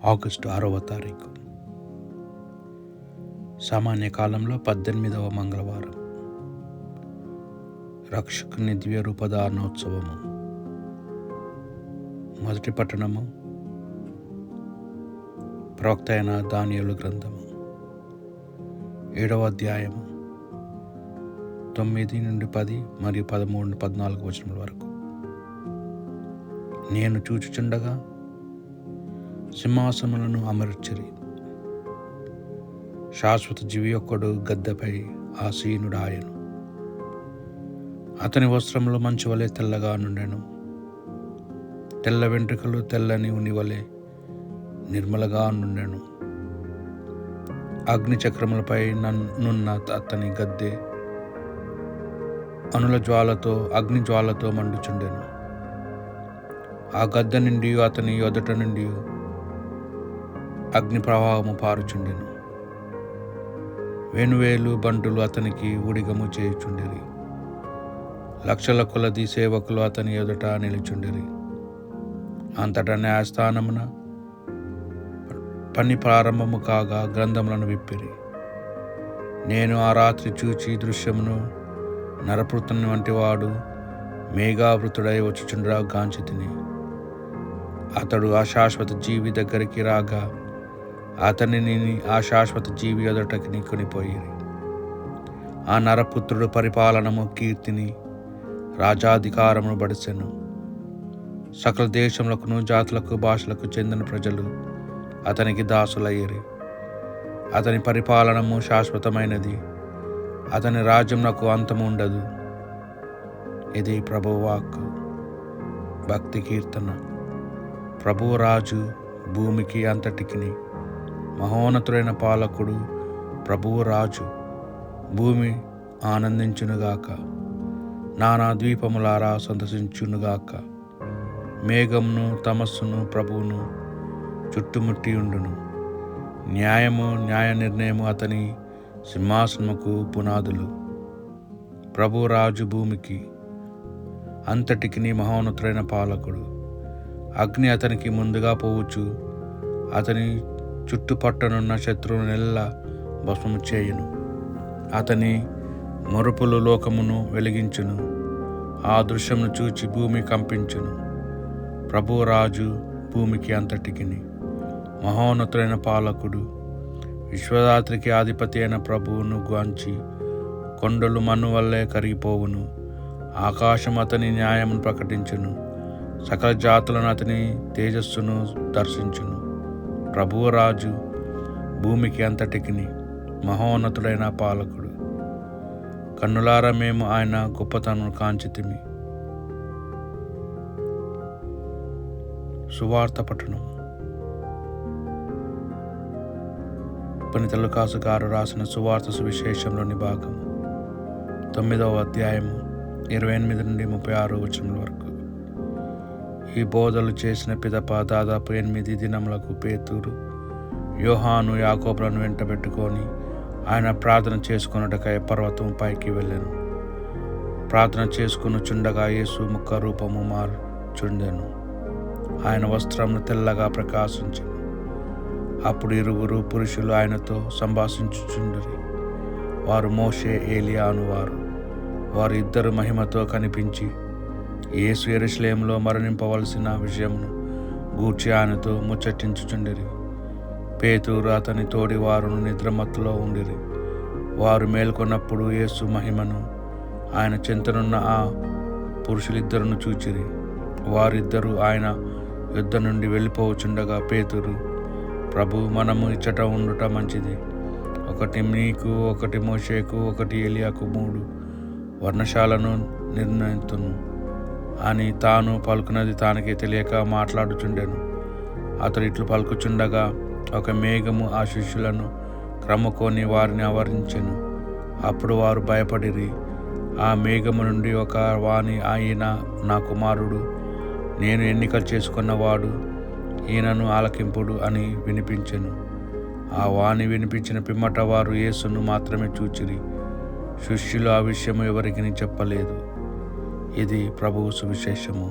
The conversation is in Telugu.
ఆగస్టు 6వ తారీఖు సామాన్య కాలంలో 18వ మంగళవారం. రక్షకుని దివ్య రూపదానోత్సవము. మొదటి పట్టణము ప్రవక్త అయిన దానియేలు గ్రంథము 7వ అధ్యాయము 9 నుండి 10 మరియు 13 నుండి 14 వచనముల వరకు. నేను చూచుచుండగా సింహాసనములను అమర్చిరి, శాశ్వత జీవి ఒక్కడు గద్దెపై ఆసీనుడాయెను. అతని వస్త్రములు మంచు వలె తెల్లగా నుండెను, తెల్ల వెంట్రుకలు తెల్లని ఉని వలె నిర్మలగా నుండెను. అగ్ని చక్రములపై నున్న అతని గద్దె అగ్ని జ్వాలతో మండుచుండెను. ఆ గద్దె నుండి అతని ఎదుట నుండి అగ్ని ప్రవాహము పారుచుండెను. వేణువేలు బంటులు అతనికి ఊడిగము చేయుచుండిరి. లక్షల కొలది సేవకులు అతని ఎదుట నిలుచుండిరి. అంతటా న్యాయస్థానమున పని ప్రారంభము కాగా గ్రంథములను విప్పిరి. నేను ఆ రాత్రి చూచి దృశ్యమును నరపుత్రుని వంటి వాడు మేఘావృతుడై వచ్చుచుండగా గాంచితిని. అతడు ఆ శాశ్వత జీవి దగ్గరికి రాగా అతనిని ఆ శాశ్వత జీవి ఎదుటకి కొనిపోయిరి. ఆ నరపుత్రుడు పరిపాలనము, కీర్తిని, రాజాధికారమును బడిసెను. సకల దేశములకును జాతులకు భాషలకు చెందిన ప్రజలు అతనికి దాసులయ్యిరి. అతని పరిపాలనము శాశ్వతమైనది, అతని రాజ్యమునకు అంతము ఉండదు. ఇది ప్రభువు వాక్కు. భక్తి కీర్తన. ప్రభువు రాజు భూమికి అంతటికిని, మహోన్నతుడైన పాలకుడు ప్రభువు రాజు. భూమి ఆనందించునుగాక, నానా ద్వీపములారా సంతసించునుగాక. మేఘమును తమస్సును ప్రభువును చుట్టుముట్టి ఉండును. న్యాయ నిర్ణయము అతని సింహాసనముకు పునాదులు. ప్రభు రాజు భూమికి అంతటికిని మహోన్నతుడైన పాలకుడు. అగ్ని అతనికి ముందుగా పోవచ్చు, అతని చుట్టుపట్టనున్న శత్రువును నెల్ల భస్మము చేయును. అతని మొరుపులు లోకమును వెలిగించును. ఆ దృశ్యమును చూచి భూమి కంపించును. ప్రభు రాజు భూమికి అంతటికిని మహోన్నతుడైన పాలకుడు. విశ్వరాత్రికి అధిపతి అయిన ప్రభువును గాంచి కొండలు మన్ను వల్లే కరిగిపోవును. ఆకాశం అతని న్యాయమును ప్రకటించును. సకల జాతులను అతని తేజస్సును దర్శించును. ప్రభువు రాజు భూమికి అంతటికిని మహోన్నతుడైన పాలకుడు. కన్నులారా మేము ఆయన గొప్పతనము కాంచితిమి. సువార్త పఠనం. పునీత లూకాసు గారు రాసిన సువార్త సువిశేషంలోని భాగం 9వ అధ్యాయము 28 నుండి 36 వచనముల వరకు. ఈ బోధలు చేసిన పిదప దాదాపు 8 దినములకు పేతురు, యోహాను, యాకోబులను వెంటబెట్టుకొని ఆయన ప్రార్థన చేసుకొనుటకై పర్వతం పైకి వెళ్ళెను. ప్రార్థన చేసుకొనుచుండగా యేసు ముఖ రూపము మార్చుండెను. ఆయన వస్త్రములు తెల్లగా ప్రకాశించెను. అప్పుడు 2 పురుషులు ఆయనతో సంభాషించుచుండిరి. వారు మోషే, ఏలియా అనువారు. వారు ఇద్దరు మహిమతో కనిపించి యేసు యెరూషలేములో మరణింపవలసిన విషయమును గూర్చి ఆయనతో ముచ్చటించుచుండిరి. పేతురు అతని తోడి వారును నిద్రమత్తులో ఉండిరి. వారు మేల్కొన్నప్పుడు యేసు మహిమను ఆయన చెంతనున్న ఆ పురుషులిద్దరును చూచిరి. వారిద్దరూ ఆయన యుద్ధ నుండి వెళ్ళిపోవచుండగా పేతురు, ప్రభు, మనము ఇచ్చట ఉండుట మంచిది. ఒకటి నీకు, ఒకటి మోషేకు, ఒకటి ఏలియాకు 3 వర్ణశాలను నిర్ణయింతును అని తాను పలుకున్నది తానకే తెలియక మాట్లాడుచుండెను. అతడు ఇట్లు పలుకుచుండగా ఒక మేఘము ఆ శిష్యులను క్రమ్ముకొని వారిని ఆవరించెను. అప్పుడు వారు భయపడిరి. ఆ మేఘము నుండి ఒక వాణి, ఆయన నా కుమారుడు, నేను ఎన్నిక చేసుకున్నవాడు, ఈయనను ఆలకింపుడు అని వినిపించెను. ఆ వాణి వినిపించిన పిమ్మట వారు యేసును మాత్రమే చూచిరి. శిష్యులు ఆ విషయము ఎవరికి చెప్పలేదు. ఇది ప్రభువు సువిశేషము.